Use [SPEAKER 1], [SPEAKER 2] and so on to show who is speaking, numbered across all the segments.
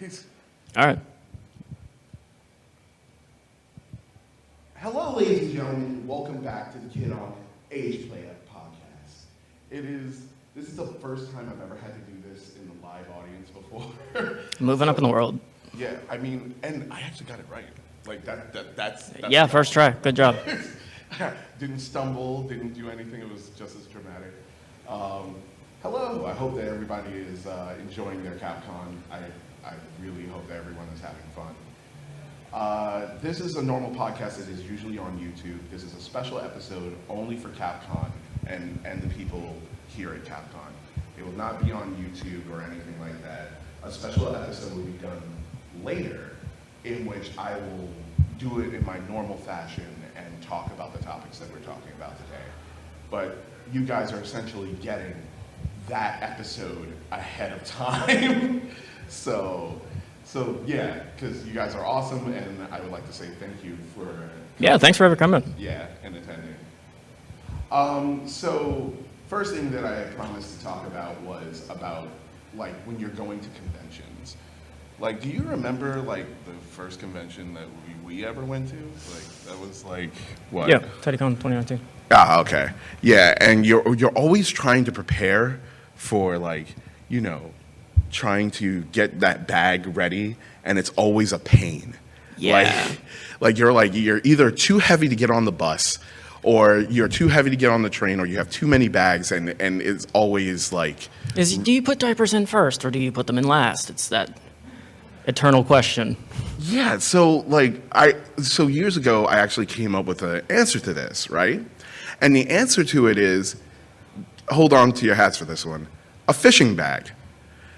[SPEAKER 1] All right.
[SPEAKER 2] Hello, ladies and gentlemen. Welcome back to the Kid on Ageplay podcast. This is the first time I've ever had to do this in the live audience before.
[SPEAKER 1] Moving up in the world.
[SPEAKER 2] Yeah, I mean, and I actually got it right. Like that's
[SPEAKER 1] Yeah, first try. Good job.
[SPEAKER 2] Didn't stumble, didn't do anything. It was just as dramatic. Hello. I hope that everybody is enjoying their Capcon. I really hope that everyone is having fun. This is a normal podcast that is usually on YouTube. This is a special episode only for Capcon and the people here at Capcon. It will not be on YouTube or anything like that. A special episode will be done later in which I will do it in my normal fashion and talk about the topics that we're talking about today. But you guys are essentially getting that episode ahead of time. So yeah, because you guys are awesome, and I would like to say thank you for
[SPEAKER 1] Yeah, thanks for ever coming.
[SPEAKER 2] yeah, and attending. So first thing that I had promised to talk about was about like when you're going to conventions. Like, do you remember like the first convention that we ever went to? Like that was like what?
[SPEAKER 1] Yeah, TeddyCon 2019.
[SPEAKER 2] Ah, okay. Yeah, and you're always trying to prepare for like, you know, trying to get that bag ready, and it's always a pain.
[SPEAKER 1] Yeah.
[SPEAKER 2] Like you're either too heavy to get on the bus, or you're too heavy to get on the train, or you have too many bags, and it's always like.
[SPEAKER 1] Do you put diapers in first, or do you put them in last? It's that eternal question.
[SPEAKER 2] Yeah. So so years ago, I actually came up with an answer to this, right? And the answer to it is, hold on to your hats for this one, a fishing bag.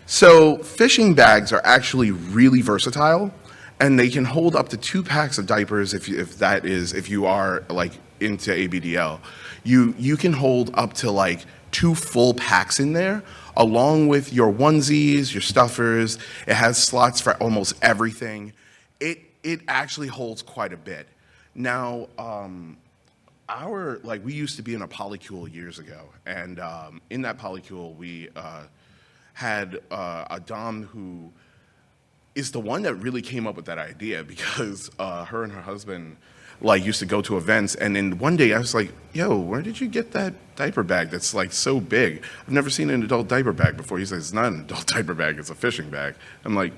[SPEAKER 2] So fishing bags are actually really versatile, and they can hold up to 2 packs of diapers if you are like into ABDL. You can hold up to like 2 full packs in there, along with your onesies, your stuffers. It has slots for almost everything. It actually holds quite a bit. Now, we used to be in a polycule years ago, and in that polycule we had a Dom who is the one that really came up with that idea, because her and her husband like used to go to events, and then one day I was like, yo, where did you get that diaper bag that's like so big? I've never seen an adult diaper bag before. He says, it's not an adult diaper bag, it's a fishing bag. I'm like,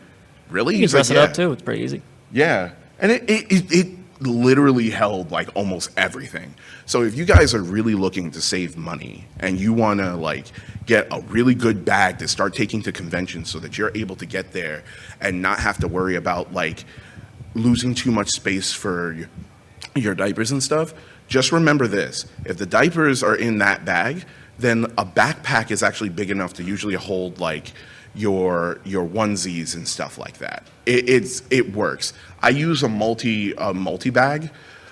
[SPEAKER 2] really?
[SPEAKER 1] You can dress it up too. It's pretty easy.
[SPEAKER 2] Yeah, and it literally held like almost everything. So if you guys are really looking to save money and you want to like get a really good bag to start taking to conventions so that you're able to get there and not have to worry about like losing too much space for your diapers and stuff, just remember this: if the diapers are in that bag, then a backpack is actually big enough to usually hold like your onesies and stuff like that. It works. I use a multi bag,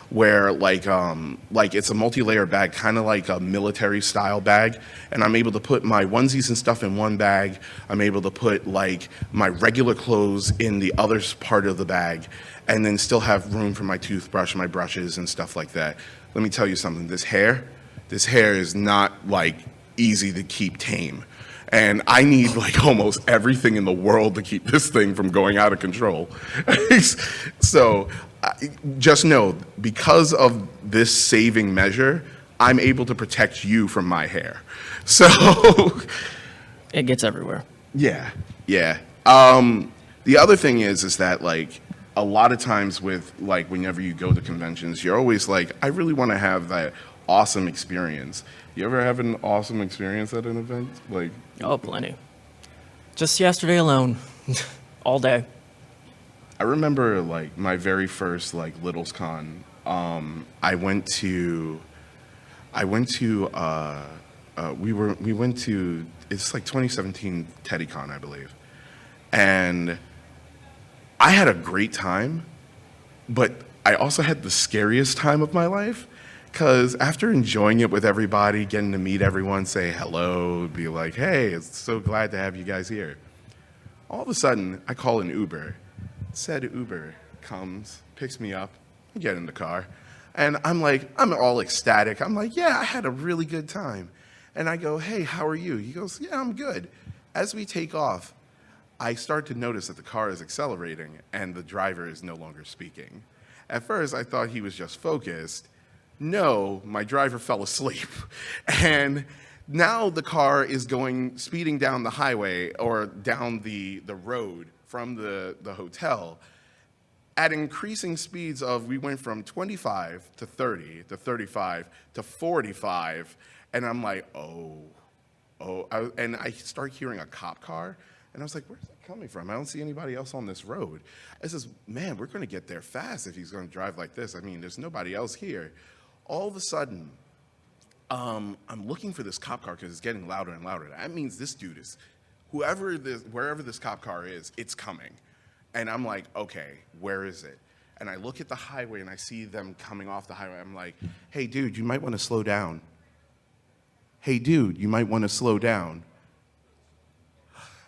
[SPEAKER 2] where like it's a multi-layer bag, kind of like a military style bag, and I'm able to put my onesies and stuff in one bag. I'm able to put like my regular clothes in the other part of the bag, and then still have room for my toothbrush, my brushes, and stuff like that. Let me tell you something. This hair is not like easy to keep tame. And I need like almost everything in the world to keep this thing from going out of control. So just know, because of this saving measure, I'm able to protect you from my hair. So
[SPEAKER 1] It gets everywhere.
[SPEAKER 2] yeah. The other thing is that like a lot of times with like whenever you go to conventions, you're always like, I really want to have that awesome experience. You ever have an awesome experience at an event? Like,
[SPEAKER 1] Oh, plenty. Just yesterday alone, all day.
[SPEAKER 2] I remember like my very first like Littles Con. We went to it's like 2017 TeddyCon, I believe, and I had a great time, but I also had the scariest time of my life. Because after enjoying it with everybody, getting to meet everyone, say hello, be like, hey, it's so glad to have you guys here. All of a sudden, I call an Uber. Said Uber comes, picks me up, I get in the car, and I'm all ecstatic. I'm like, yeah, I had a really good time. And I go, hey, how are you? He goes, yeah, I'm good. As we take off, I start to notice that the car is accelerating and the driver is no longer speaking. At first, I thought he was just focused. No, my driver fell asleep. And now the car is speeding down the highway or down the road from the hotel at increasing speeds of, we went from 25 to 30 to 35 to 45. And I'm like, and I start hearing a cop car. And I was like, where's that coming from? I don't see anybody else on this road. I says, man, we're going to get there fast if he's going to drive like this. I mean, there's nobody else here. All of a sudden, I'm looking for this cop car because it's getting louder and louder. That means this dude is, wherever this cop car is, it's coming. And I'm like, okay, where is it? And I look at the highway and I see them coming off the highway. I'm like, hey, dude, you might want to slow down. Hey, dude, you might want to slow down.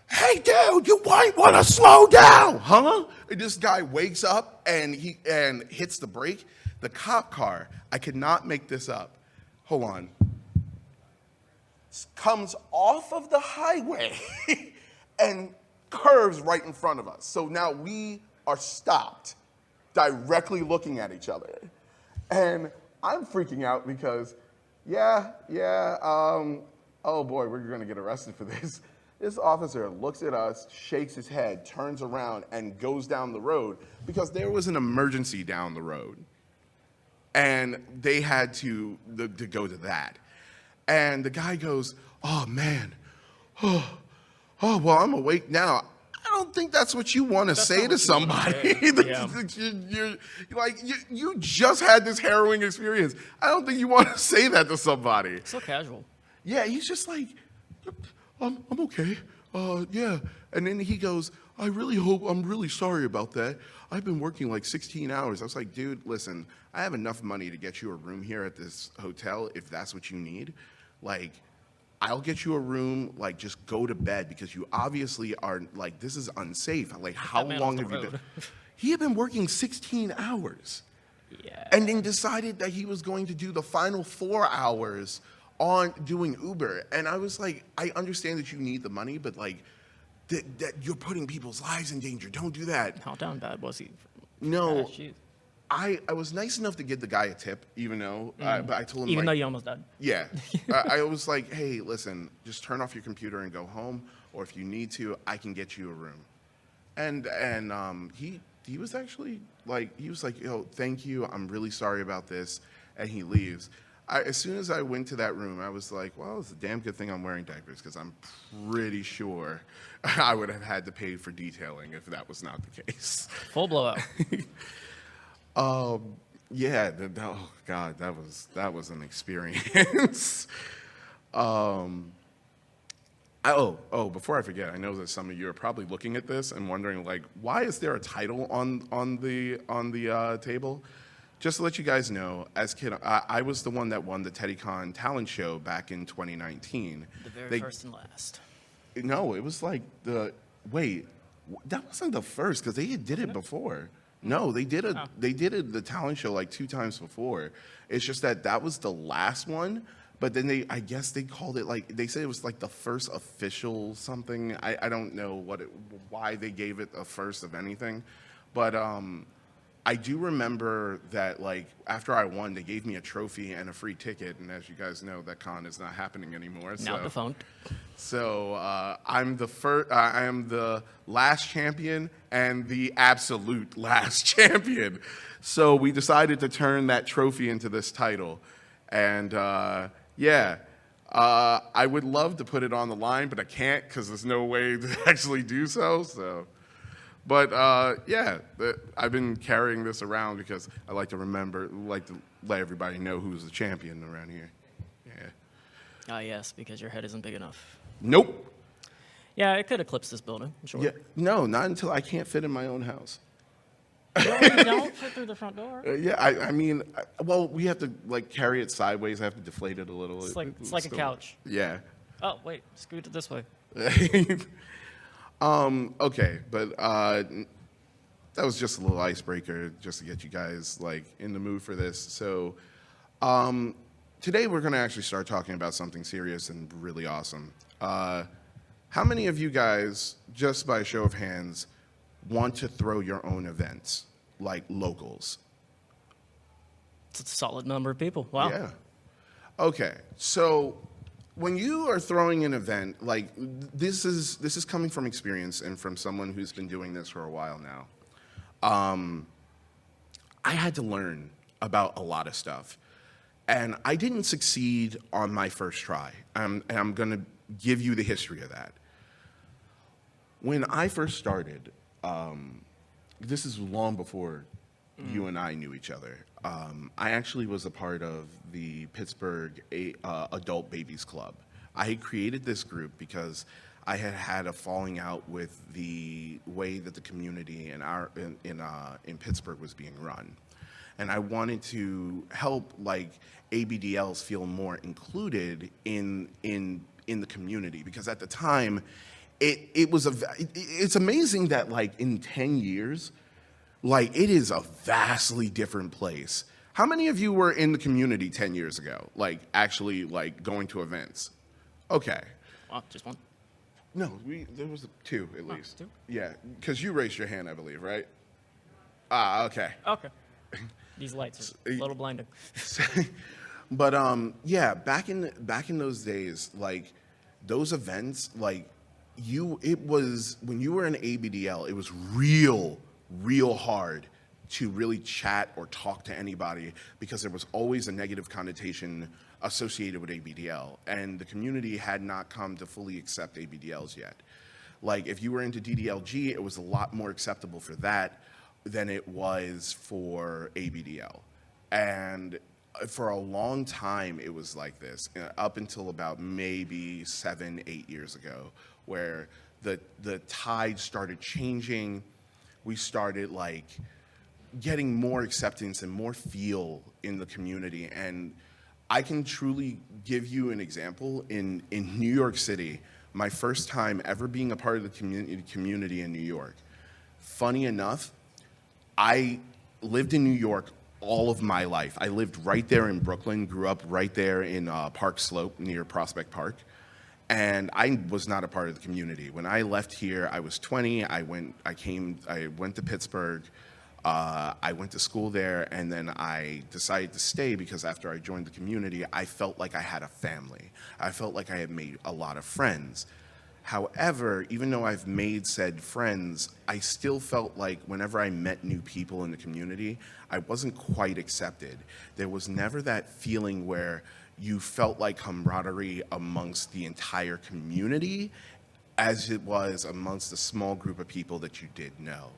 [SPEAKER 2] Hey, dude, you might want to slow down, huh? And this guy wakes up and hits the brake. The cop car, I could not make this up. Hold on. Comes off of the highway and curves right in front of us. So now we are stopped, directly looking at each other. And I'm freaking out because, oh boy, we're gonna get arrested for this. This officer looks at us, shakes his head, turns around, and goes down the road because there was an emergency down the road. And they had to go to that. And the guy goes, oh, man. Oh, well, I'm awake now. I don't think that's what you want to say to somebody. You just had this harrowing experience. I don't think you want to say that to somebody.
[SPEAKER 1] So casual.
[SPEAKER 2] Yeah, he's just like, I'm okay. Yeah. And then he goes, I'm really sorry about that. I've been working like 16 hours. I was like, dude, listen, I have enough money to get you a room here at this hotel if that's what you need. Like, I'll get you a room, like, just go to bed because you obviously are, like, this is unsafe. Like, how long have you been? He had been working 16 hours.
[SPEAKER 1] Yeah.
[SPEAKER 2] And then decided that he was going to do the final 4 hours on doing Uber. And I was like, I understand that you need the money, but, like, that you're putting people's lives in danger. Don't do that.
[SPEAKER 1] How down bad was he?
[SPEAKER 2] No. I was nice enough to give the guy a tip, even though, but I told him,
[SPEAKER 1] even
[SPEAKER 2] like,
[SPEAKER 1] though you almost died.
[SPEAKER 2] Yeah. I was like, hey, listen, just turn off your computer and go home, or if you need to, I can get you a room. And he was actually like, yo, thank you, I'm really sorry about this, and he leaves. As soon as I went to that room, I was like, well, it's a damn good thing I'm wearing diapers, because I'm pretty sure I would have had to pay for detailing if that was not the case.
[SPEAKER 1] Full blowout.
[SPEAKER 2] Yeah, oh God, that was an experience. Before I forget, I know that some of you are probably looking at this and wondering, like, why is there a title on the table? Just to let you guys know, as kid, I was the one that won the TeddyCon talent show back in 2019.
[SPEAKER 1] The very first and last.
[SPEAKER 2] No, it was like that wasn't the first, because they did it before. No, they did the talent show like 2 times before. It's just that was the last one, but then I guess they called it, like, they said it was like the first official something. I don't know why they gave it a first of anything, but I do remember that, like, after I won, they gave me a trophy and a free ticket, and as you guys know, that con is not happening anymore.
[SPEAKER 1] Now defunct.
[SPEAKER 2] So I am the last champion and the absolute last champion. So we decided to turn that trophy into this title, and I would love to put it on the line, but I can't because there's no way to actually do so. But I've been carrying this around because I like to let everybody know who's the champion around here. Yeah.
[SPEAKER 1] Ah, yes, because your head isn't big enough.
[SPEAKER 2] Nope.
[SPEAKER 1] Yeah, it could eclipse this building, I'm sure.
[SPEAKER 2] Yeah. No, not until I can't fit in my own house.
[SPEAKER 1] No, you don't fit through the front door.
[SPEAKER 2] I mean, we have to, like, carry it sideways. I have to deflate it a little.
[SPEAKER 1] It's like a couch.
[SPEAKER 2] Yeah.
[SPEAKER 1] Oh, wait, scoot it this way.
[SPEAKER 2] Okay, but that was just a little icebreaker just to get you guys, like, in the mood for this. So today we're going to actually start talking about something serious and really awesome. How many of you guys, just by a show of hands, want to throw your own events, like locals?
[SPEAKER 1] It's a solid number of people. Wow.
[SPEAKER 2] Yeah. Okay. So when you are throwing an event, like this is coming from experience and from someone who's been doing this for a while now. I had to learn about a lot of stuff. And I didn't succeed on my first try. And I'm going to give you the history of that. When I first started, this is long before you and I knew each other. I actually was a part of the Pittsburgh Adult Babies Club. I had created this group because I had had a falling out with the way that the community in Pittsburgh was being run. And I wanted to help like ABDLs feel more included in the community, because at the time, it's amazing that like in 10 years, like it is a vastly different place. How many of you were in the community 10 years ago? Like actually like going to events? Okay.
[SPEAKER 1] Wow, just one.
[SPEAKER 2] No, there was two at least.
[SPEAKER 1] Two?
[SPEAKER 2] Yeah, because you raised your hand, I believe, right? Ah, okay.
[SPEAKER 1] Okay. These lights are a little blinding.
[SPEAKER 2] But yeah, back in those days, like those events, like it was when you were in ABDL, it was real hard to really chat or talk to anybody, because there was always a negative connotation associated with ABDL, and the community had not come to fully accept ABDLs yet. Like if you were into DDLG, it was a lot more acceptable for that than it was for ABDL. And for a long time, it was like this, up until about maybe 7-8 years ago, where the tide started changing. We started like getting more acceptance and more feel in the community. And I can truly give you an example. In New York City, my first time ever being a part of the community in New York, funny enough, I lived in New York all of my life. I lived right there in Brooklyn, grew up right there in Park Slope near Prospect Park, and I was not a part of the community. When I left here, I was 20. I went to Pittsburgh. I went to school there, and then I decided to stay because after I joined the community, I felt like I had a family. I felt like I had made a lot of friends. However, even though I've made said friends, I still felt like whenever I met new people in the community, I wasn't quite accepted. There was never that feeling where you felt like camaraderie amongst the entire community as it was amongst a small group of people that you did know.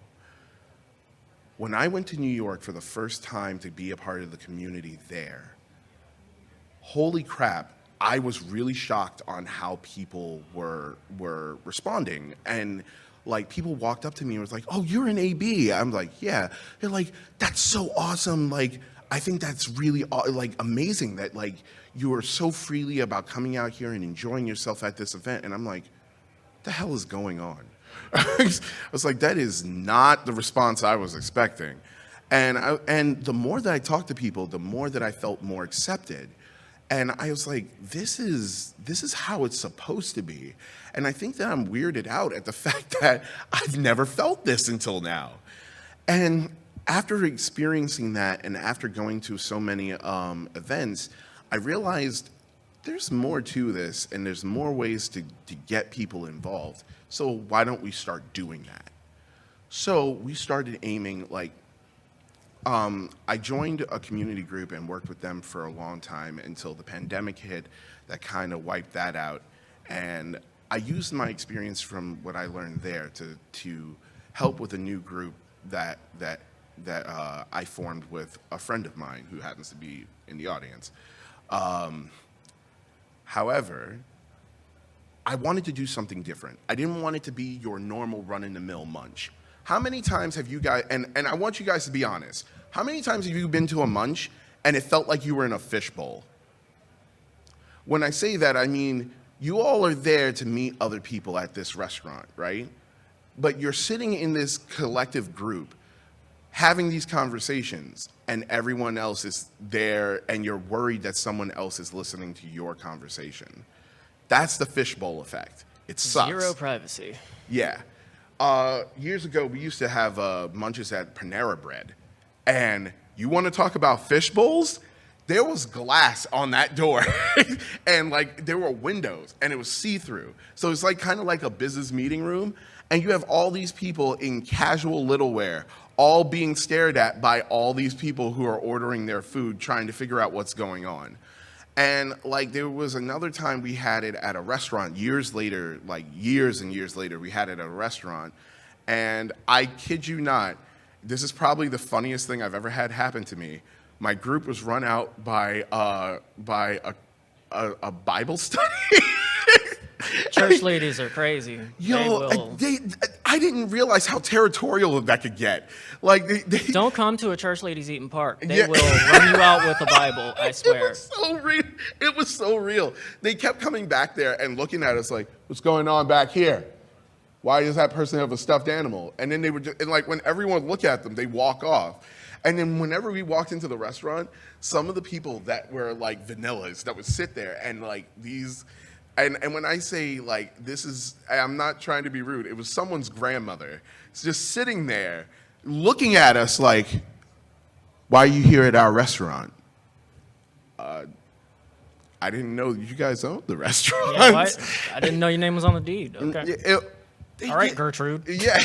[SPEAKER 2] When I went to New York for the first time to be a part of the community there, holy crap, I was really shocked on how people were responding. And like people walked up to me and was like, "Oh, you're an AB." I'm like, "Yeah." They're like, "That's so awesome. Like, I think that's really like amazing that like you are so freely about coming out here and enjoying yourself at this event." And I'm like, "What the hell is going on?" I was like, that is not the response I was expecting. And the more that I talked to people, the more that I felt more accepted. And I was like, this is how it's supposed to be. And I think that I'm weirded out at the fact that I've never felt this until now. And after experiencing that and after going to so many events, I realized there's more to this and there's more ways to get people involved. So why don't we start doing that? So we started aiming like, I joined a community group and worked with them for a long time until the pandemic hit. That kind of wiped that out. And I used my experience from what I learned there to help with a new group that I formed with a friend of mine who happens to be in the audience. However, I wanted to do something different. I didn't want it to be your normal run-in-the-mill munch. How many times have you guys, and I want you guys to be honest, how many times have you been to a munch and it felt like you were in a fishbowl? When I say that, I mean, you all are there to meet other people at this restaurant, right? But you're sitting in this collective group having these conversations and everyone else is there and you're worried that someone else is listening to your conversation. That's the fishbowl effect. It sucks.
[SPEAKER 1] Zero privacy.
[SPEAKER 2] Yeah. Years ago, we used to have Munches at Panera Bread. And you want to talk about fish bowls? There was glass on that door. And like there were windows and it was see-through. So it's like kind of like a business meeting room. And you have all these people in casual little wear, all being stared at by all these people who are ordering their food, trying to figure out what's going on. And like there was another time we had it at a restaurant years later, like years and years later, we had it at a restaurant. And I kid you not, this is probably the funniest thing I've ever had happen to me. My group was run out by a Bible study.
[SPEAKER 1] Church ladies are crazy.
[SPEAKER 2] Yo, I didn't realize how territorial that could get. Like,
[SPEAKER 1] Don't come to a church ladies eating park. They
[SPEAKER 2] Yeah.
[SPEAKER 1] will run you out with a Bible, I swear.
[SPEAKER 2] It was so real. It was so real. They kept coming back there and looking at us like, what's going on back here? Why does that person have a stuffed animal? And then they would just, and like when everyone looked at them, they walk off. And then whenever we walked into the restaurant, some of the people that were like vanillas that would sit there and like these, and when I say like this is, I'm not trying to be rude, it was someone's grandmother. It's just sitting there looking at us like, why are you here at our restaurant? I didn't know you guys owned the restaurant.
[SPEAKER 1] Yeah, I didn't know your name was on the deed. Okay. All right, Gertrude.
[SPEAKER 2] Yeah,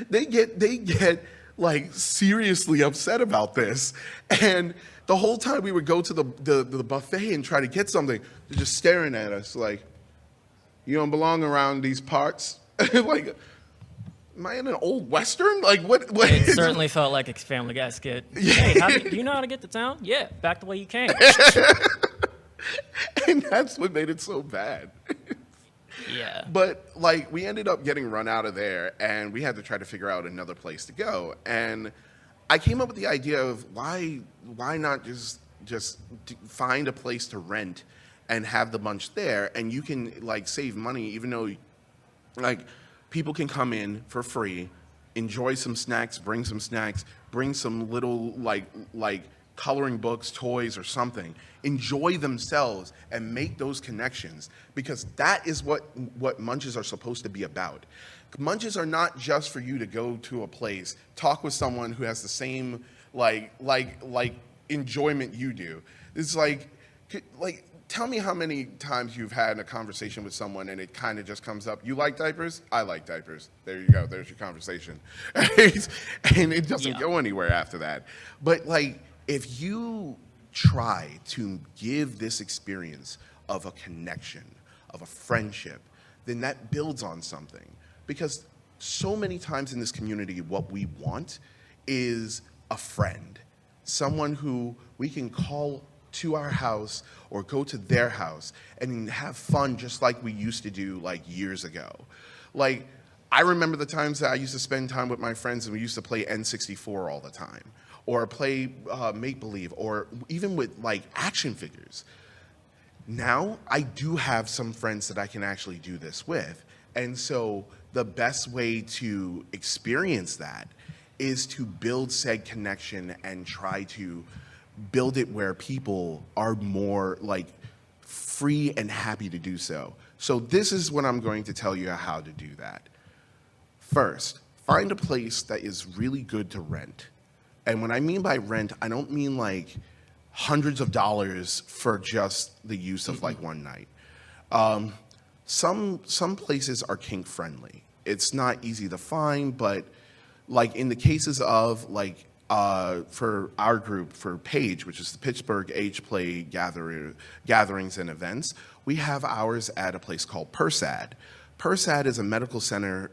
[SPEAKER 2] they get like seriously upset about this, and the whole time we would go to the buffet and try to get something, they're just staring at us like, you don't belong around these parts. Like, am I in an old western? Like what?
[SPEAKER 1] It certainly felt like a Family Guy skit. Hey, do you know how to get to town? Yeah, back the way you came.
[SPEAKER 2] And that's what made it so bad.
[SPEAKER 1] Yeah.
[SPEAKER 2] But like we ended up getting run out of there and we had to try to figure out another place to go. And I came up with the idea of why not just find a place to rent and have the bunch there, and you can like save money even though like people can come in for free, enjoy some snacks, bring some little like coloring books, toys, or something. Enjoy themselves and make those connections, because that is what Munches are supposed to be about. Munches are not just for you to go to a place, talk with someone who has the same like enjoyment you do. It's like tell me how many times you've had a conversation with someone and it kind of just comes up, you like diapers? I like diapers. There you go. There's your conversation. And it doesn't go anywhere after that. But like, if you try to give this experience of a connection, of a friendship, then that builds on something. Because so many times in this community, what we want is a friend, someone who we can call to our house or go to their house and have fun just like we used to do like years ago. Like, I remember the times that I used to spend time with my friends and we used to play N64 all the time, or play make-believe, or even with like action figures. Now, I do have some friends that I can actually do this with. And so the best way to experience that is to build said connection and try to build it where people are more like free and happy to do so. So this is what I'm going to tell you how to do that. First, find a place that is really good to rent. And when I mean by rent, I don't mean like hundreds of dollars for just the use of like one night. Some places are kink friendly. It's not easy to find, but like in the cases of like for our group, for Page, which is the Pittsburgh Ageplay gatherings and events, we have ours at a place called PERSAD. PERSAD is a medical center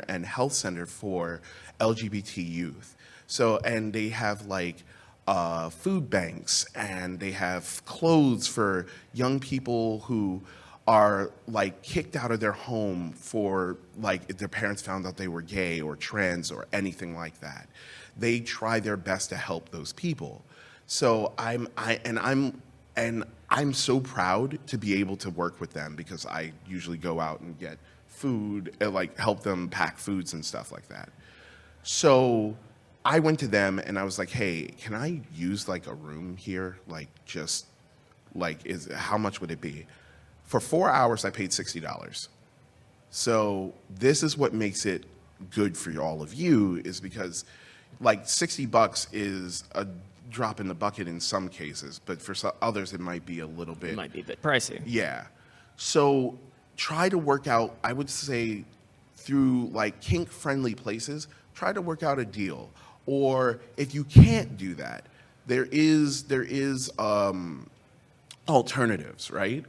[SPEAKER 2] and health center for LGBT youth. So, and they have like food banks, and they have clothes for young people who are like kicked out of their home for like if their parents found out they were gay or trans or anything like that. They try their best to help those people. So I'm so proud to be able to work with them, because I usually go out and get food and like help them pack foods and stuff like that. So I went to them and I was like, hey, can I use like a room here? Like just like how much would it be? For 4 hours, I paid $60. So this is what makes it good for all of you, is because like $60 is a drop in the bucket in some cases, but for some others it might be a little bit.
[SPEAKER 1] It might be a bit pricey.
[SPEAKER 2] Yeah. So try to work out, I would say, through like kink-friendly places, try to work out a deal. Or if you can't do that, there is alternatives, right?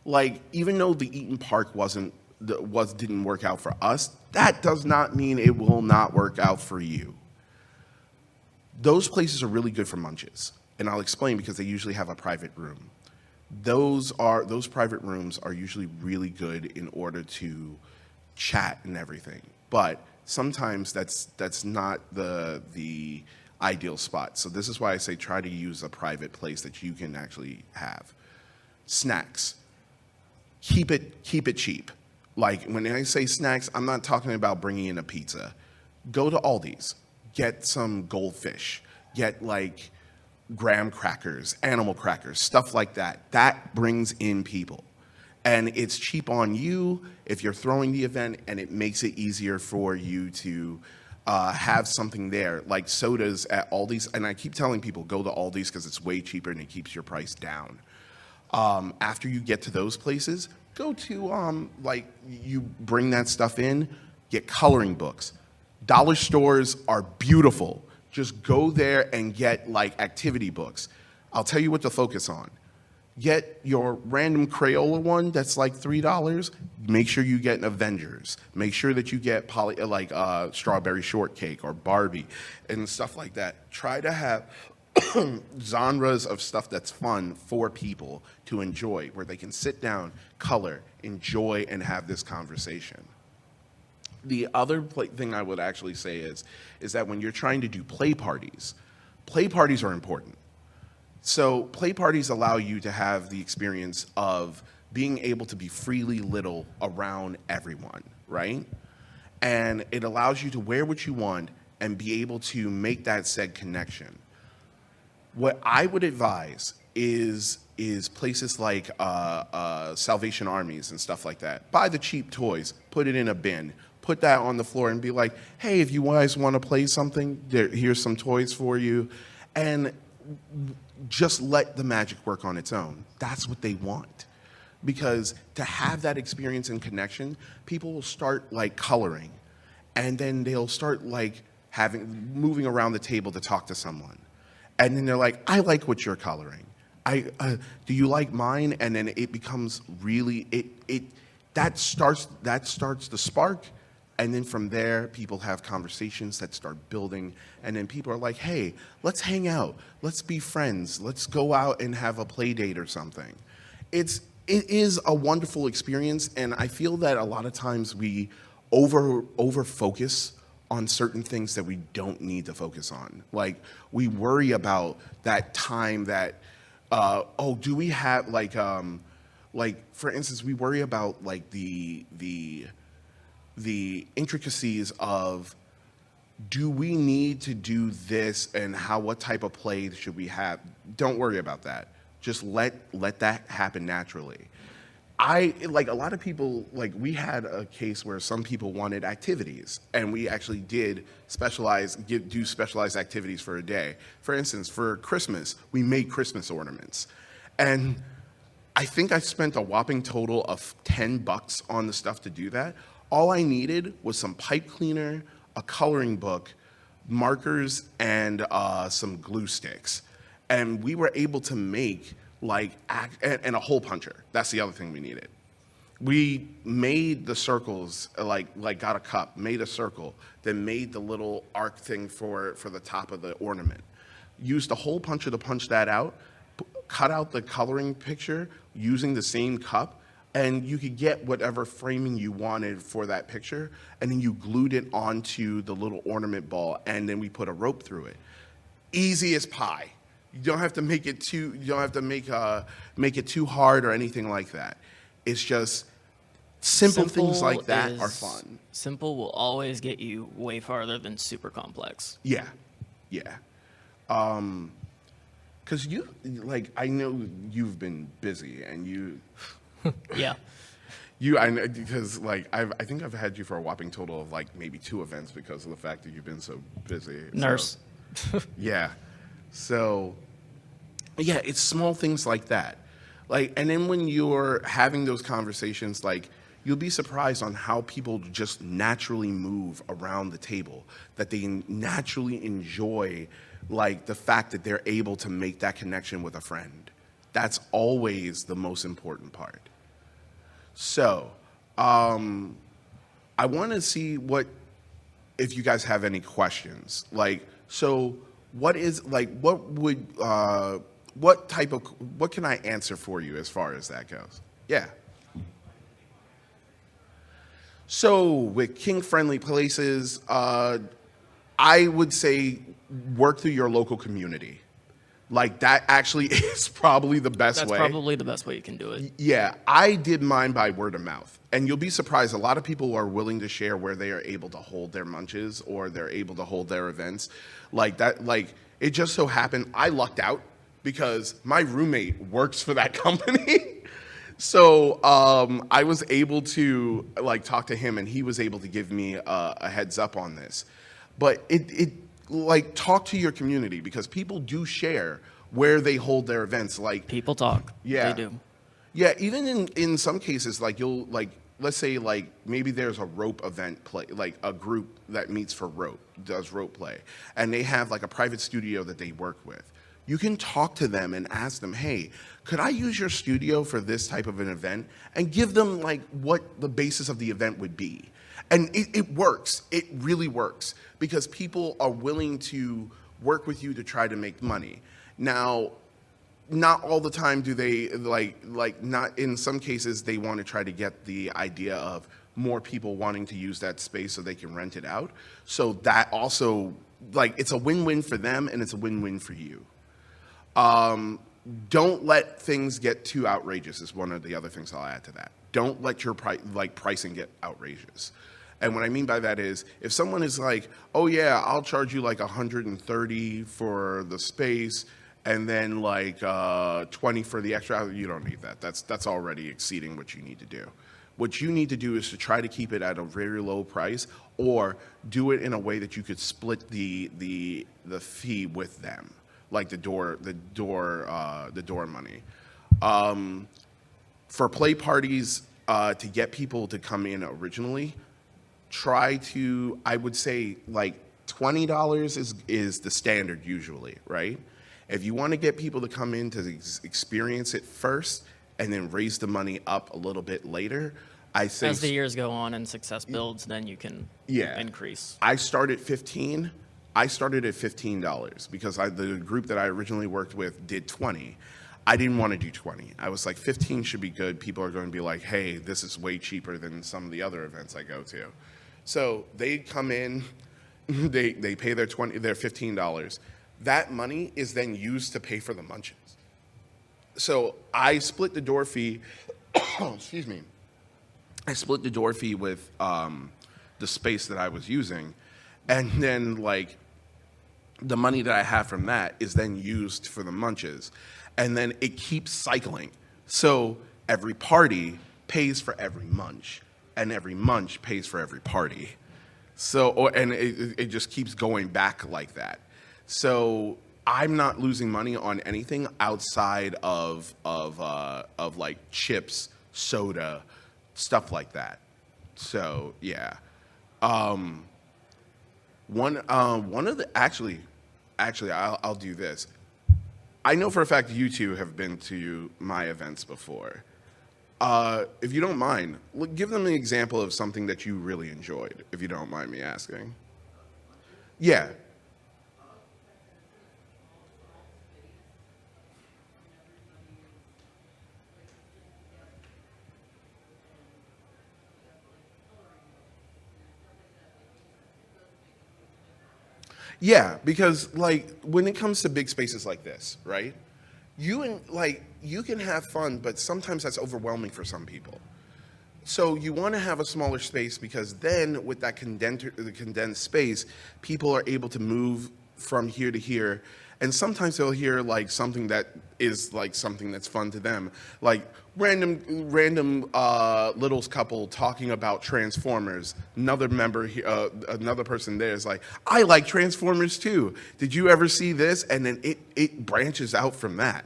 [SPEAKER 2] Like, even though the Eaton Park didn't work out for us, that does not mean it will not work out for you. Those places are really good for munches, and I'll explain because they usually have a private room. Those private rooms are usually really good in order to chat and everything, but sometimes that's not the ideal spot. So this is why I say try to use a private place that you can actually have. Snacks, keep it cheap. Like, when I say snacks, I'm not talking about bringing in a pizza. Go to Aldi's, get some goldfish, get like graham crackers, animal crackers, stuff like that. That brings in people. And it's cheap on you if you're throwing the event, and it makes it easier for you to have something there, like sodas at Aldi's. And I keep telling people, go to Aldi's because it's way cheaper and it keeps your price down. After you get to those places, go to, like, you bring that stuff in, get coloring books. Dollar stores are beautiful. Just go there and get, like, activity books. I'll tell you what to focus on. Get your random Crayola one that's like $3. Make sure you get an Avengers. Make sure that you get Strawberry Shortcake or Barbie and stuff like that. Try to have genres of stuff that's fun for people to enjoy, where they can sit down, color, enjoy, and have this conversation. The other thing I would actually say is that when you're trying to do play parties are important. So play parties allow you to have the experience of being able to be freely little around everyone, right? And it allows you to wear what you want and be able to make that said connection. What I would advise is places like Salvation Armies and stuff like that. Buy the cheap toys, put it in a bin, put that on the floor and be like, hey, if you guys want to play something, here's some toys for you. And just let the magic work on its own. That's what they want. Because to have that experience and connection, people will start like coloring, and then they'll start like moving around the table to talk to someone. And then they're like, I like what you're coloring. Do you like mine? And then it becomes really, that starts the spark. And then from there, people have conversations that start building. And then people are like, hey, let's hang out. Let's be friends. Let's go out and have a play date or something. It is a wonderful experience. And I feel that a lot of times we over focus on certain things that we don't need to focus on. Like, we worry about that time that, do we have like, for instance, we worry about like the intricacies of, do we need to do this, and what type of play should we have? Don't worry about that. Just let that happen naturally. A lot of people, like, we had a case where some people wanted activities, and we actually did do specialized activities for a day. For instance, for Christmas, we made Christmas ornaments. And I think I spent a whopping total of $10 on the stuff to do that. All I needed was some pipe cleaner, a coloring book, markers, and some glue sticks. And we were able to make and a hole puncher. That's the other thing we needed. We made the circles, got a cup, made a circle, then made the little arc thing for the top of the ornament. Used a hole puncher to punch that out, cut out the coloring picture using the same cup, and you could get whatever framing you wanted for that picture, and then you glued it onto the little ornament ball, and then we put a rope through it. Easy as pie. You don't have to make it too. You don't have to make it too hard or anything like that. It's just simple things like that are fun.
[SPEAKER 1] Simple will always get you way farther than super complex.
[SPEAKER 2] Yeah. Because I know you've been busy, and
[SPEAKER 1] Yeah.
[SPEAKER 2] I know, because like I think I've had you for a whopping total of like maybe 2 events because of the fact that you've been so busy.
[SPEAKER 1] Nurse.
[SPEAKER 2] So, yeah. So yeah, it's small things like that. Like, and then when you're having those conversations, like you'll be surprised on how people just naturally move around the table, that they naturally enjoy like the fact that they're able to make that connection with a friend. That's always the most important part. So, I want to see if you guys have any questions. Like, so what can I answer for you as far as that goes? Yeah. So with kink-friendly places, I would say work through your local community. Like that actually is probably the best way.
[SPEAKER 1] That's probably the best way you can do it.
[SPEAKER 2] Yeah, I did mine by word of mouth. And you'll be surprised, a lot of people are willing to share where they are able to hold their munches or they're able to hold their events. Like that, like it just so happened I lucked out because my roommate works for that company. So I was able to like talk to him and he was able to give me a heads up on this. But it like talk to your community because people do share where they hold their events. Like
[SPEAKER 1] People talk.
[SPEAKER 2] Yeah.
[SPEAKER 1] They do.
[SPEAKER 2] yeah, even in some cases, like you'll like let's say like maybe there's a rope event play, like a group that meets for rope, does rope play, and they have like a private studio that they work with. You can talk to them and ask them, hey, could I use your studio for this type of an event? And give them like what the basis of the event would be. And it works. It really works because people are willing to work with you to try to make money. Now, not all the time do they not in some cases they want to try to get the idea of more people wanting to use that space so they can rent it out. So that also like it's a win-win for them and it's a win-win for you. Don't let things get too outrageous is one of the other things I'll add to that. Don't let your pricing get outrageous. And what I mean by that is if someone is like, oh yeah, I'll charge you like $130 for the space and then like 20 for the extra, you don't need that. That's already exceeding what you need to do. What you need to do is to try to keep it at a very low price or do it in a way that you could split the fee with them, like the door money. For play parties, to get people to come in originally, try to, I would say like $20 is the standard usually, right? If you want to get people to come in to experience it first and then raise the money up a little bit later, I say
[SPEAKER 1] As the years go on and success builds, then you can increase.
[SPEAKER 2] I started at $15 because the group that I originally worked with did 20. I didn't want to do 20. I was like, 15 should be good. People are going to be like, hey, this is way cheaper than some of the other events I go to. So they come in, they pay their $15. That money is then used to pay for the munches. So I split the door fee, excuse me. I split the door fee with the space that I was using. And then like the money that I have from that is then used for the munches. And then it keeps cycling. So every party pays for every munch, and every munch pays for every party. So, and it just keeps going back like that. So I'm not losing money on anything outside of like chips, soda, stuff like that. So yeah. One of the actually I'll do this. I know for a fact you two have been to my events before. If you don't mind, give them an example of something that you really enjoyed, if you don't mind me asking. Yeah. Yeah, because like when it comes to big spaces like this, right? You can have fun, but sometimes that's overwhelming for some people. So you want to have a smaller space because then with that condensed space, people are able to move from here to here And sometimes they'll hear like something that is like something that's fun to them, like random littles couple talking about Transformers. Another member, another person there is like, I like Transformers too. Did you ever see this? And then it branches out from that.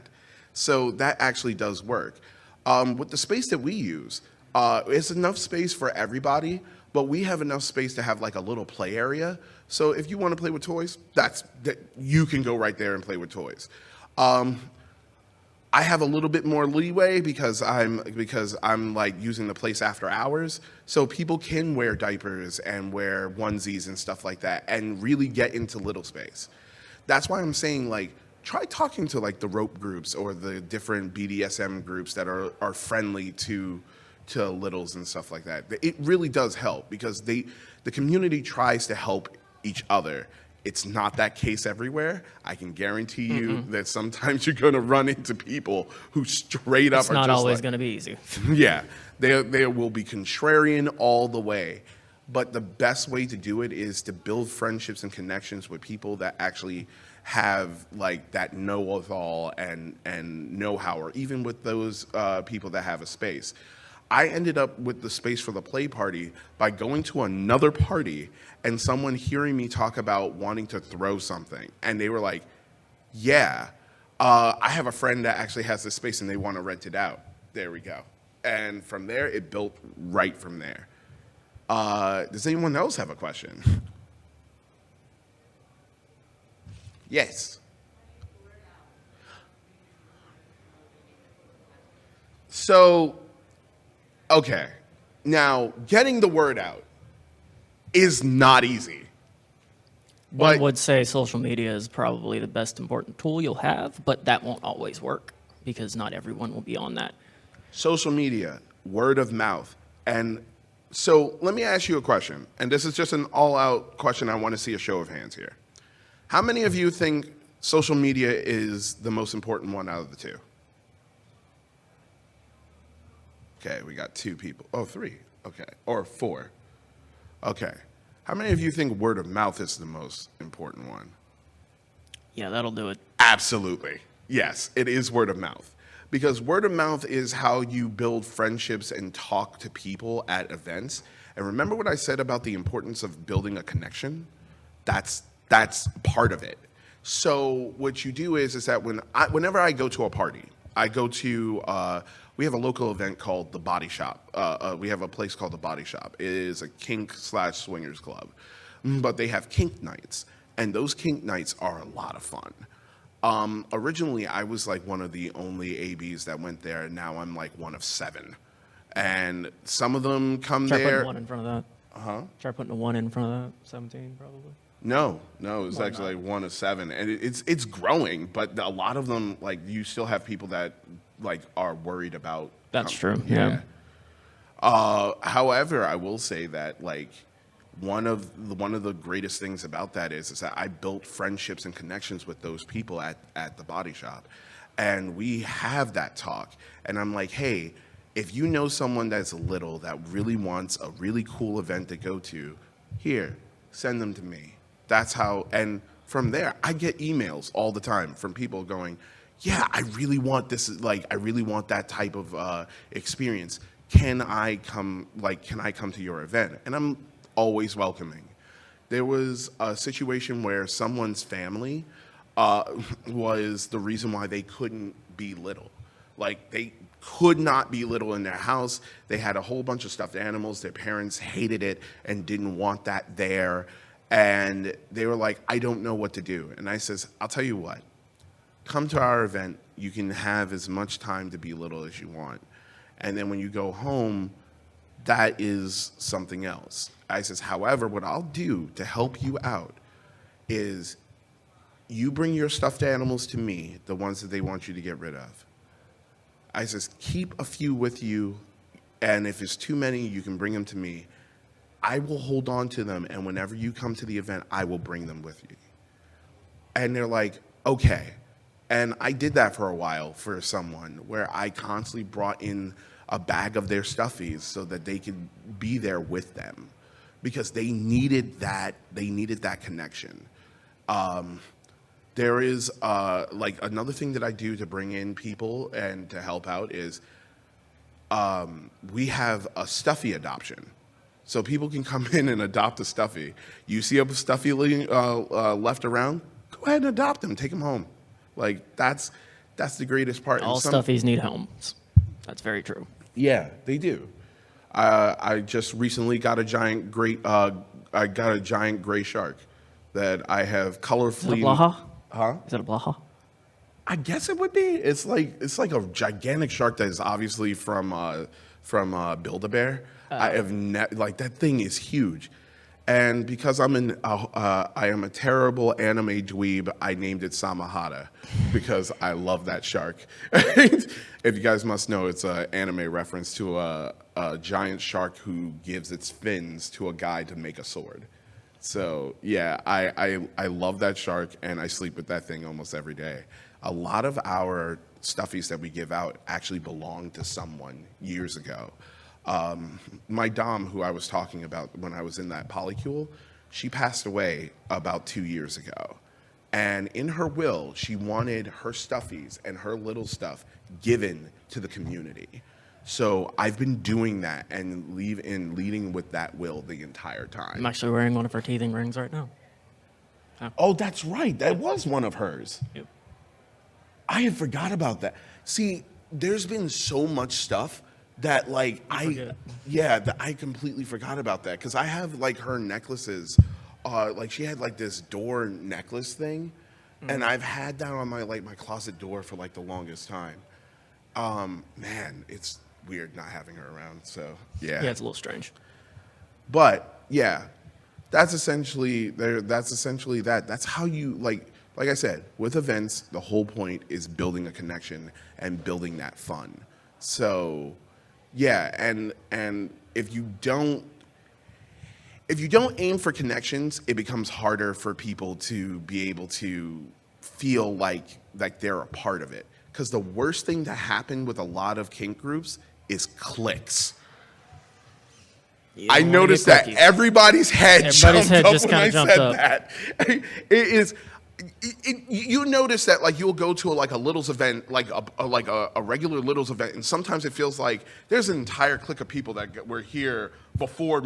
[SPEAKER 2] So that actually does work. With the space that we use, it's enough space for everybody, but we have enough space to have like a little play area. So if you want to play with toys, you can go right there and play with toys. I have a little bit more leeway because I'm like using the place after hours, so people can wear diapers and wear onesies and stuff like that and really get into little space. That's why I'm saying, like, try talking to like the rope groups or the different BDSM groups that are friendly to littles and stuff like that. It really does help because the community tries to help each other. It's not that case everywhere. I can guarantee you that sometimes you're going to run into people who straight up
[SPEAKER 1] It's
[SPEAKER 2] are
[SPEAKER 1] not
[SPEAKER 2] just
[SPEAKER 1] always
[SPEAKER 2] like,
[SPEAKER 1] going to be easy.
[SPEAKER 2] yeah, they will be contrarian all the way. But the best way to do it is to build friendships and connections with people that actually have like that know-it-all and know-how, or even with those people that have a space. I ended up with the space for the play party by going to another party and someone hearing me talk about wanting to throw something. And they were like, yeah, I have a friend that actually has this space and they want to rent it out. There we go. And from there, it built right from there. Does anyone else have a question? Yes. So, okay. Now, getting the word out is not easy.
[SPEAKER 1] One would say social media is probably the best important tool you'll have, but that won't always work because not everyone will be on that.
[SPEAKER 2] Social media, word of mouth. And so let me ask you a question. And this is just an all-out question. I want to see a show of hands here. How many of you think social media is the most important one out of the two? Okay, we got 2 people. Oh, 3. Okay. Or 4. Okay. How many of you think word of mouth is the most important one?
[SPEAKER 1] Yeah, that'll do it.
[SPEAKER 2] Absolutely. Yes, it is word of mouth. Because word of mouth is how you build friendships and talk to people at events. And remember what I said about the importance of building a connection? That's part of it. So what you do is that whenever I go to a party, I go to, we have a local event called the Body Shop. We have a place called the Body Shop. It is a kink/swingers club. But they have kink nights. And those kink nights are a lot of fun. Originally, I was like one of the only ABs that went there. Now I'm like one of 7. And some of them come
[SPEAKER 1] Try
[SPEAKER 2] there.
[SPEAKER 1] putting 1 in front of that. Try putting a 1 in front of that. 17, probably.
[SPEAKER 2] No, it's actually like 1 of 7, and it's growing. But a lot of them, like, you still have people that like are worried about.
[SPEAKER 1] That's true. Yeah.
[SPEAKER 2] However, I will say that like one of the greatest things about that is that I built friendships and connections with those people at the Body Shop, and we have that talk. And I'm like, hey, if you know someone that's little that really wants a really cool event to go to, here, send them to me. That's how, and from there, I get emails all the time from people going, yeah, I really want this, like, I really want that type of experience. Can I come to your event? And I'm always welcoming. There was a situation where someone's family was the reason why they couldn't be little. Like, they could not be little in their house. They had a whole bunch of stuffed animals. Their parents hated it and didn't want that there. And they were like, I don't know what to do. And I says, I'll tell you what, come to our event. You can have as much time to be little as you want. And then when you go home, that is something else. I says, however, what I'll do to help you out is you bring your stuffed animals to me, the ones that they want you to get rid of. I says, keep a few with you, and if it's too many, you can bring them to me. I will hold on to them, and whenever you come to the event, I will bring them with you. And they're like, okay. And I did that for a while for someone where I constantly brought in a bag of their stuffies so that they could be there with them because they needed that connection. there is like another thing that I do to bring in people and to help out is we have a stuffy adoption. So people can come in and adopt a stuffy. You see a stuffy left around, go ahead and adopt them, take them home. Like that's the greatest part.
[SPEAKER 1] All stuffies need homes. That's very true.
[SPEAKER 2] Yeah, they do. I just recently got a giant gray shark that I have colorfully.
[SPEAKER 1] Is it a blaha?
[SPEAKER 2] Huh?
[SPEAKER 1] Is it a blaha?
[SPEAKER 2] I guess it would be. It's like a gigantic shark that is obviously from Build-A-Bear. I have like that thing is huge, and because I am a terrible anime dweeb, I named it Samahata because I love that shark. If you guys must know, it's an anime reference to a giant shark who gives its fins to a guy to make a sword. So yeah, I love that shark, and I sleep with that thing almost every day. A lot of our stuffies that we give out actually belonged to someone years ago. My Dom, who I was talking about when I was in that polycule, she passed away about 2 years ago. And in her will, she wanted her stuffies and her little stuff given to the community. So I've been doing that and leading with that will the entire time.
[SPEAKER 1] I'm actually wearing one of her teething rings right now.
[SPEAKER 2] Oh, that's right. That was one of hers.
[SPEAKER 1] Yep.
[SPEAKER 2] I had forgot about that. See, there's been so much stuff that like that I completely forgot about that because I have like her necklaces. Like she had like this door necklace thing, and I've had that on my closet door for like the longest time. Man, it's weird not having her around. So yeah,
[SPEAKER 1] it's a little strange.
[SPEAKER 2] But yeah, that's essentially that. That's how you like I said, with events, the whole point is building a connection and building that fun. So yeah, and if you don't aim for connections, it becomes harder for people to be able to feel like they're a part of it. Because the worst thing to happen with a lot of kink groups is cliques. I noticed that everybody's head jumped up
[SPEAKER 1] just
[SPEAKER 2] when I
[SPEAKER 1] jumped
[SPEAKER 2] said
[SPEAKER 1] up.
[SPEAKER 2] that. It is. You notice that like you'll go to a Littles event, like a regular Littles event, and sometimes it feels like there's an entire clique of people that were here before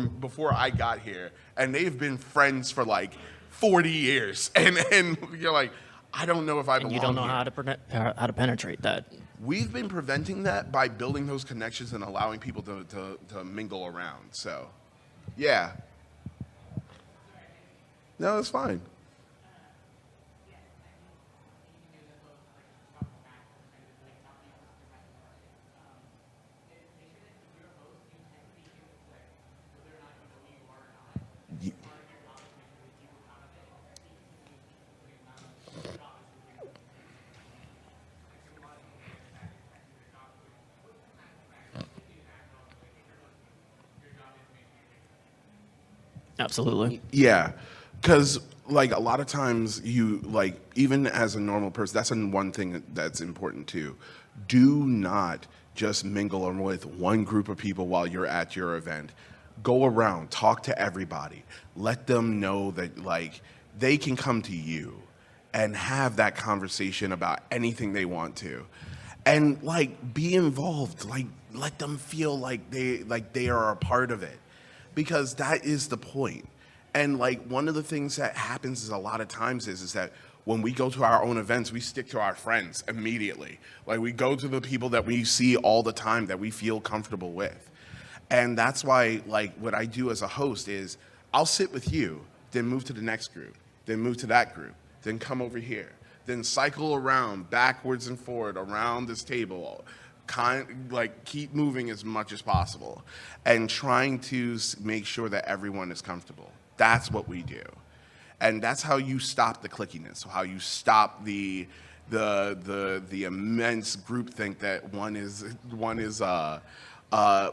[SPEAKER 2] I got here, and they've been friends for like 40 years, and you're like, I don't know if I belong.
[SPEAKER 1] You don't know
[SPEAKER 2] here.
[SPEAKER 1] how to penetrate that.
[SPEAKER 2] We've been preventing that by building those connections and allowing people to mingle around. So, yeah. No, it's fine.
[SPEAKER 1] Absolutely.
[SPEAKER 2] Yeah, because like a lot of times you like even as a normal person, that's one thing that's important too. Do not just mingle with one group of people while you're at your event. Go around, talk to everybody, let them know that like they can come to you and have that conversation about anything they want to, and like be involved. Like let them feel like they are a part of it. Because that is the point. And like one of the things that happens is a lot of times is that when we go to our own events, we stick to our friends immediately. Like we go to the people that we see all the time that we feel comfortable with. And that's why like what I do as a host is I'll sit with you, then move to the next group, then move to that group, then come over here, then cycle around backwards and forward around this table. Keep moving as much as possible and trying to make sure that everyone is comfortable. That's what we do. And that's how you stop the clickiness, how you stop the immense groupthink that one is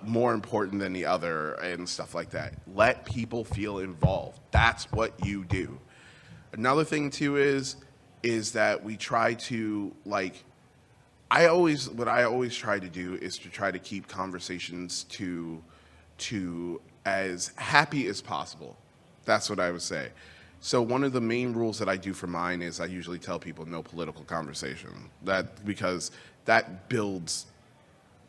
[SPEAKER 2] more important than the other and stuff like that. Let people feel involved. That's what you do. Another thing too is that we try to what I always try to do is to try to keep conversations to as happy as possible. That's what I would say. So one of the main rules that I do for mine is I usually tell people no political conversation. Because that builds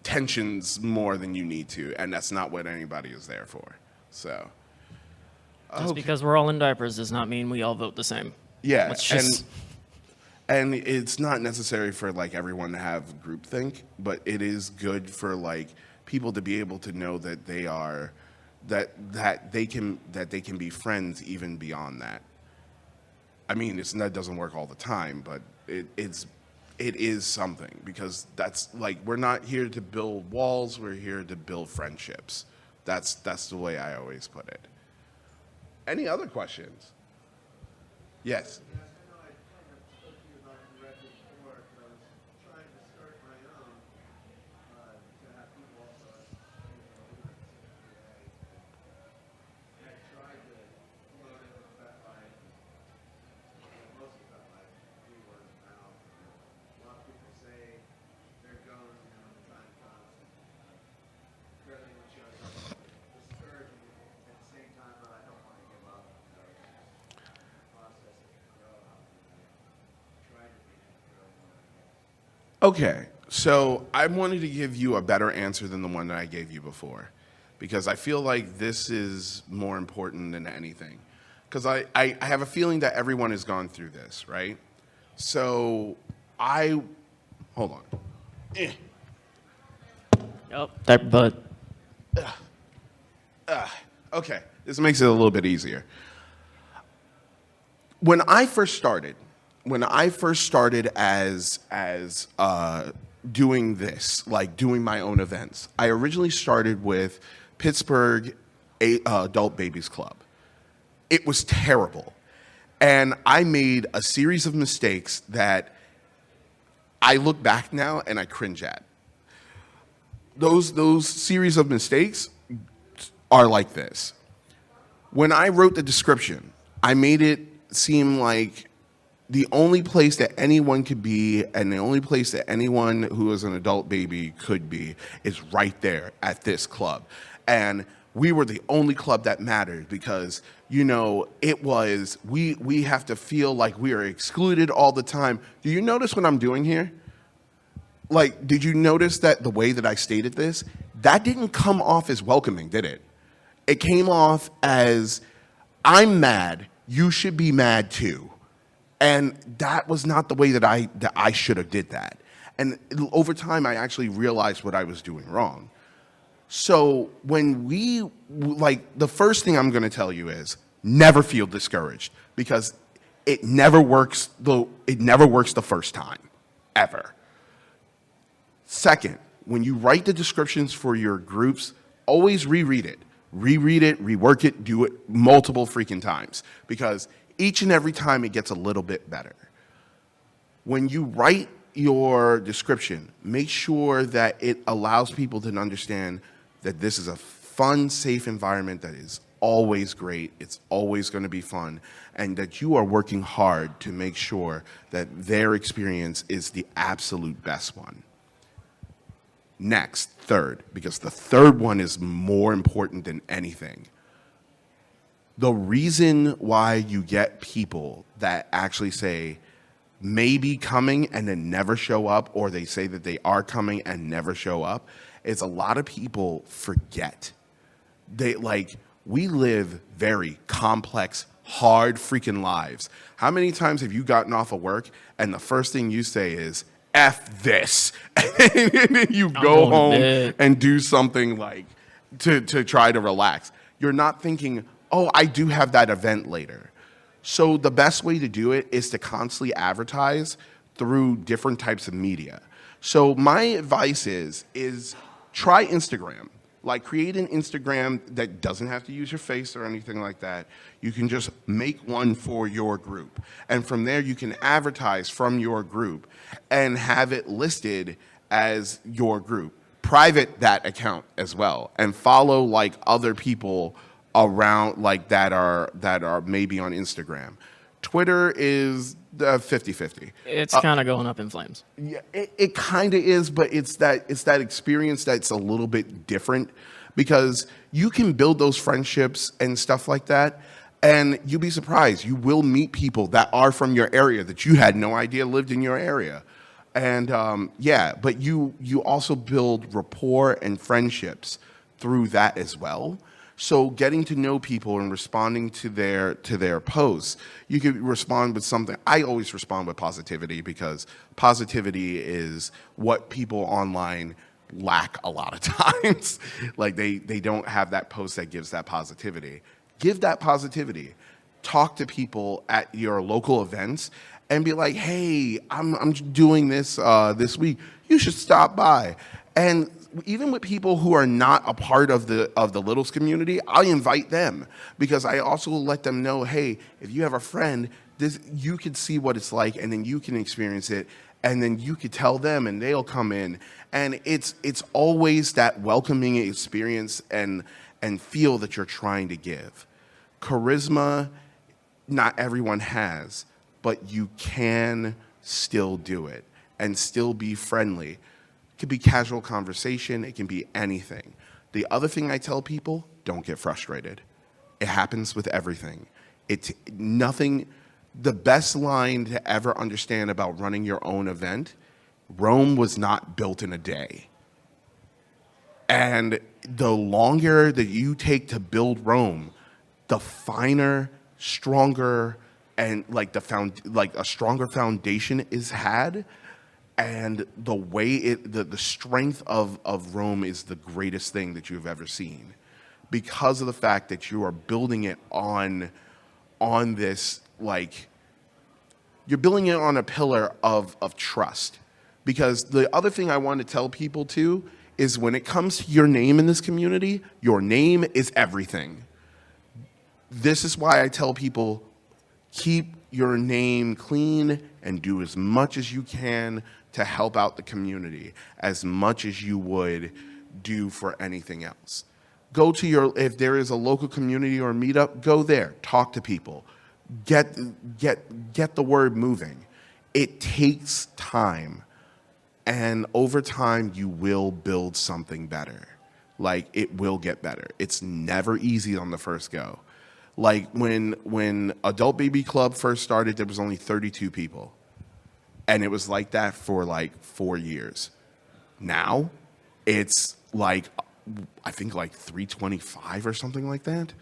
[SPEAKER 2] tensions more than you need to, and that's not what anybody is there for. So
[SPEAKER 1] Just because we're all in diapers does not mean we all vote the same.
[SPEAKER 2] yeah,
[SPEAKER 1] Let's just...
[SPEAKER 2] and it's not necessary for like everyone to have groupthink, but it is good for like people to be able to know that they are that they can be friends even beyond that. I mean, that doesn't work all the time, but it is something, because that's like, we're not here to build walls, we're here to build friendships. That's the way I always put it. Any other questions? Yes. Okay, so I wanted to give you a better answer than the one that I gave you before, because I feel like this is more important than anything. Because I have a feeling that everyone has gone through this, right? So hold on.
[SPEAKER 1] Yep, that butt.
[SPEAKER 2] Okay, this makes it a little bit easier. When I first started as doing this, like doing my own events, I originally started with Pittsburgh Adult Babies Club. It was terrible. And I made a series of mistakes that I look back now and I cringe at. Those series of mistakes are like this. When I wrote the description, I made it seem like the only place that anyone could be and the only place that anyone who is an adult baby could be is right there at this club. And we were the only club that mattered, because, you know, it was, we have to feel like we are excluded all the time. Do you notice what I'm doing here? Like, did you notice that the way that I stated this, that didn't come off as welcoming, did it? It came off as, I'm mad, you should be mad too. And that was not the way that I should have did that. And over time, I actually realized what I was doing wrong. So when the first thing I'm going to tell you is never feel discouraged, because it never works the first time, ever. Second, when you write the descriptions for your groups, always reread it, rework it, do it multiple freaking times, because each and every time it gets a little bit better. When you write your description, make sure that it allows people to understand that this is a fun, safe environment that is always great, it's always going to be fun, and that you are working hard to make sure that their experience is the absolute best one. Next, third, because the third one is more important than anything. The reason why you get people that actually say maybe coming and then never show up, or they say that they are coming and never show up, is a lot of people forget. We live very complex, hard freaking lives. How many times have you gotten off of work and the first thing you say is, F this, and then you go home and do something like to try to relax? You're not thinking, oh, I do have that event later. So the best way to do it is to constantly advertise through different types of media. So my advice is try Instagram. Like, create an Instagram that doesn't have to use your face or anything like that. You can just make one for your group. And from there, you can advertise from your group and have it listed as your group. Private that account as well, and follow like other people around, like that are maybe on Instagram. Twitter is 50-50.
[SPEAKER 1] It's kind of going up in flames.
[SPEAKER 2] Yeah, it kind of is, but it's that experience that's a little bit different, because you can build those friendships and stuff like that, And you'll be surprised. You will meet people that are from your area that you had no idea lived in your area. And but you also build rapport and friendships through that as well. So getting to know people and responding to their posts, you could respond with something. I always respond with positivity because positivity is what people online lack a lot of times. Like they don't have that post that gives that positivity. Give that positivity. Talk to people at your local events and be like, hey, I'm doing this this week. You should stop by. And even with people who are not a part of the Littles community, I invite them because I also let them know, hey, if you have a friend, you can see what it's like, and then you can experience it, and then you could tell them, and they'll come in. And it's always that welcoming experience and feel that you're trying to give. Charisma, not everyone has, but you can still do it and still be friendly. It could be casual conversation. It can be anything. The other thing I tell people, don't get frustrated. It happens with everything. The best line to ever understand about running your own event, Rome was not built in a day. And the longer that you take to build Rome, the finer, stronger, and a stronger foundation is had, and the way the strength of Rome is the greatest thing that you've ever seen, because of the fact that you are building it on this, like, you're building it on a pillar of trust. Because the other thing I want to tell people too is when it comes to your name in this community, your name is everything. This is why I tell people, keep your name clean and do as much as you can to help out the community, as much as you would do for anything else. If there is a local community or a meetup, go there, talk to people, get the word moving. It takes time, and over time you will build something better. Like, it will get better. It's never easy on the first go. Like when Adult Baby Club first started, there was only 32 people. And it was like that for like 4 years. Now, it's like, I think like 325 or something like that.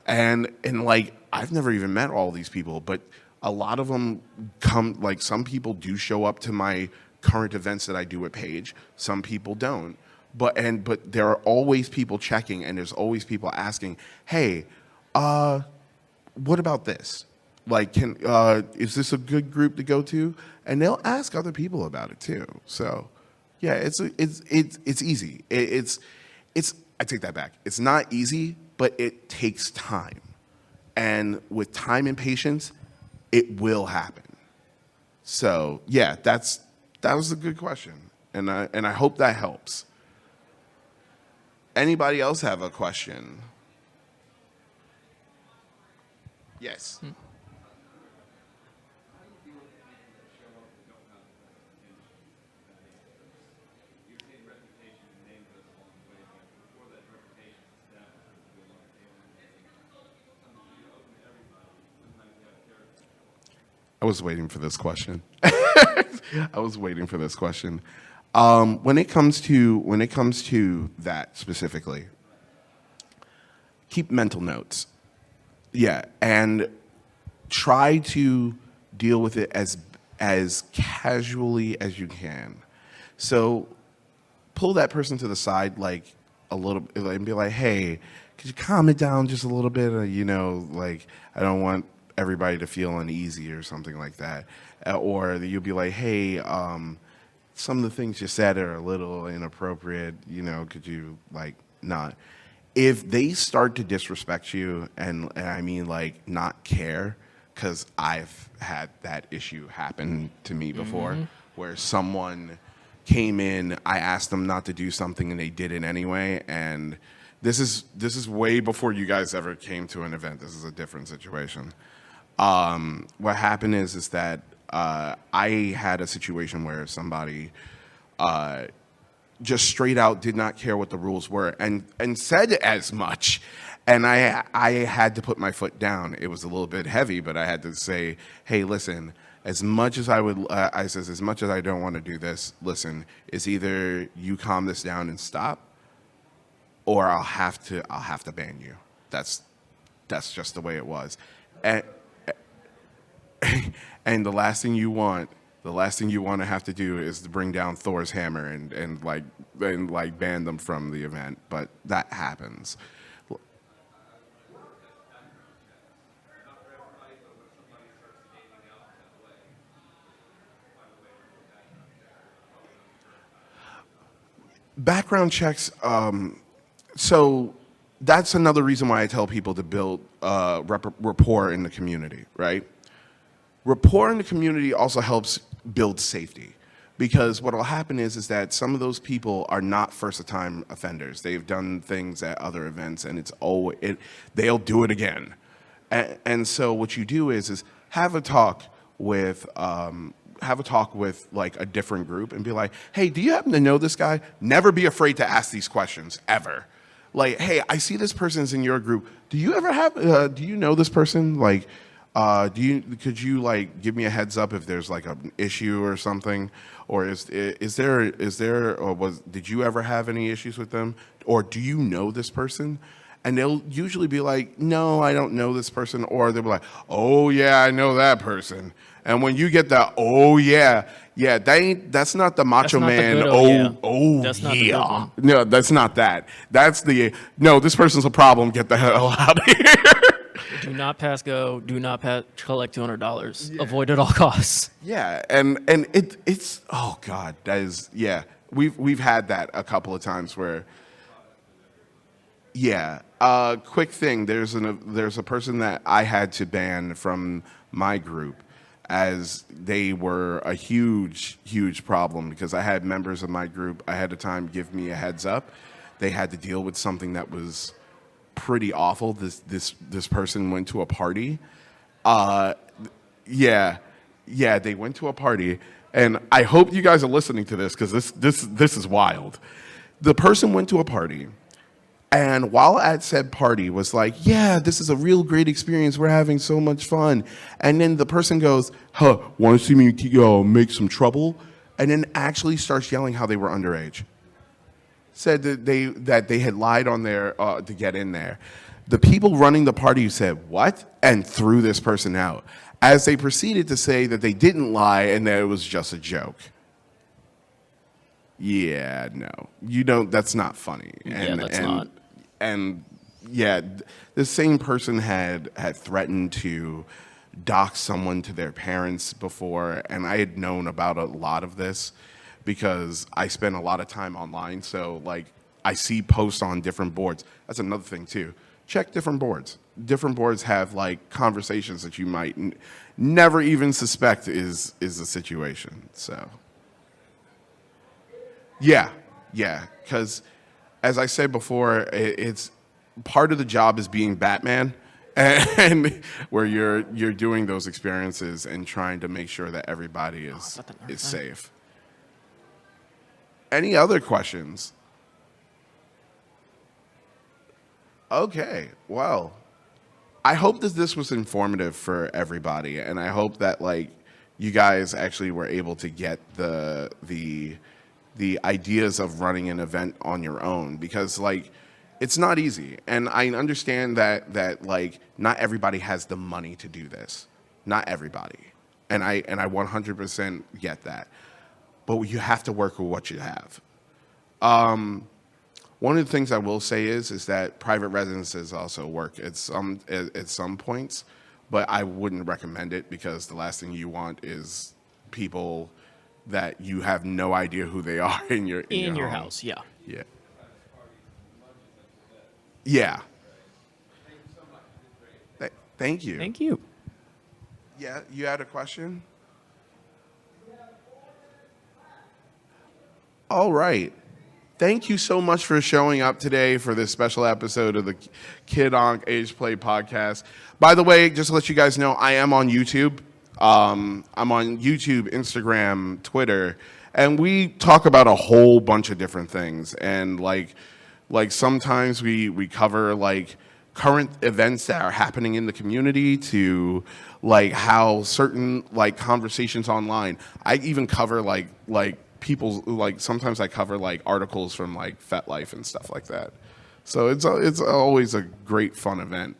[SPEAKER 2] And like, I've never even met all these people, but a lot of them come, like some people do show up to my current events that I do at Page. Some people don't. But there are always people checking, and there's always people asking, hey, what about this? Like, is this a good group to go to? And they'll ask other people about it too. So, yeah, it's easy. I take that back. It's not easy, but it takes time. And with time and patience, it will happen. So, yeah, that was a good question, and I hope that helps. Anybody else have a question? Yes. I was waiting for this question. When it comes to that specifically, keep mental notes. Yeah, and try to deal with it as casually as you can. So pull that person to the side, like a little, and be like, "Hey, could you calm it down just a little bit? Like, I don't want everybody to feel uneasy or something like that." Or you'll be like, "Hey, some of the things you said are a little inappropriate. Could you like not?" If they start to disrespect you, and I mean like not care, because I've had that issue happen to me before, where someone came in, I asked them not to do something, and they did it anyway. And this is way before you guys ever came to an event. This is a different situation. What happened is that I had a situation where somebody just straight out did not care what the rules were and said as much. And I had to put my foot down. It was a little bit heavy, but I had to say, hey, listen, as much as I says, as much as I don't want to do this, listen, it's either you calm this down and stop, or I'll have to ban you. That's just the way it was. And and the last thing you want to have to do is to bring down Thor's hammer and ban them from the event. But that happens. Background checks. So that's another reason why I tell people to build rapport in the community, right? Rapport in the community also helps build safety, because what will happen is that some of those people are not first-time offenders. They've done things at other events, and they'll do it again. And so what you do is have a talk with like a different group and be like, hey, do you happen to know this guy? Never be afraid to ask these questions, ever. Like, hey, I see this person's in your group. Do you know this person? Like, could you like give me a heads up if there's like an issue or something? Or did you ever have any issues with them? Or do you know this person? And they'll usually be like, no, I don't know this person. Or they'll be like, oh yeah, I know that person. And when you get that, oh yeah, that's not the macho man.
[SPEAKER 1] That's not the good one.
[SPEAKER 2] No, that's not that. That's no, this person's a problem. Get the hell out of here.
[SPEAKER 1] Do not pass go. Do not collect $200. Yeah. Avoid at all costs.
[SPEAKER 2] Yeah, and it's oh god, that is We've had that a couple of times where. Yeah. Quick thing. There's a person that I had to ban from my group, as they were a huge problem, because I had members of my group ahead of time give me a heads up. They had to deal with something that was pretty awful. This person went to a party. They went to a party, and I hope you guys are listening to this, because this is wild. The person went to a party. And while at said party was like, yeah, this is a real great experience. We're having so much fun. And then the person goes, want to see me make some trouble? And then actually starts yelling how they were underage. Said that they had lied on their to get in there. The people running the party said, what? And threw this person out, as they proceeded to say that they didn't lie and that it was just a joke. Yeah, no, that's not funny.
[SPEAKER 1] That's not.
[SPEAKER 2] And yeah, the same person had threatened to dox someone to their parents before, and I had known about a lot of this because I spend a lot of time online. So like, I see posts on different boards. That's another thing too. Check different boards. Different boards have like conversations that you might never even suspect is a situation. So yeah, because as I said before, it's part of the job is being Batman, and where you're doing those experiences and trying to make sure that everybody is safe. Any other questions? Okay, well, I hope that this was informative for everybody, and I hope that like you guys actually were able to get the ideas of running an event on your own, because like it's not easy, and I understand that like not everybody has the money to do this, not everybody, and I 100% get that, but you have to work with what you have. One of the things I will say is that private residences also work at some points, but I wouldn't recommend it, because the last thing you want is people that you have no idea who they are in your
[SPEAKER 1] house. Yeah.
[SPEAKER 2] Thank you.
[SPEAKER 1] Thank you.
[SPEAKER 2] Yeah, you had a question? All right. Thank you so much for showing up today for this special episode of the Kid Ankh Ageplay podcast. By the way, just to let you guys know, I am on YouTube. I'm on YouTube, Instagram, Twitter, and we talk about a whole bunch of different things. And like sometimes we cover like current events that are happening in the community to like how certain like conversations online. I even cover like people's like sometimes I cover like articles from like FetLife and stuff like that. So it's always a great fun event.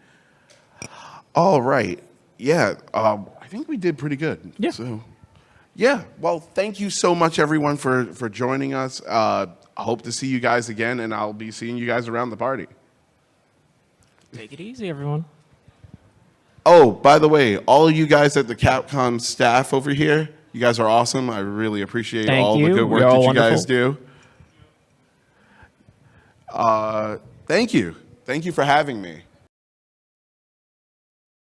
[SPEAKER 2] All right. Yeah. I think we did pretty good.
[SPEAKER 1] Yeah.
[SPEAKER 2] So yeah. Well, thank you so much everyone for joining us. I hope to see you guys again, and I'll be seeing you guys around the party.
[SPEAKER 1] Take it easy, everyone.
[SPEAKER 2] Oh, by the way, all of you guys at the Capcon staff over here, you guys are awesome. I really appreciate all the good work that you guys do. Thank you. Thank you for having me.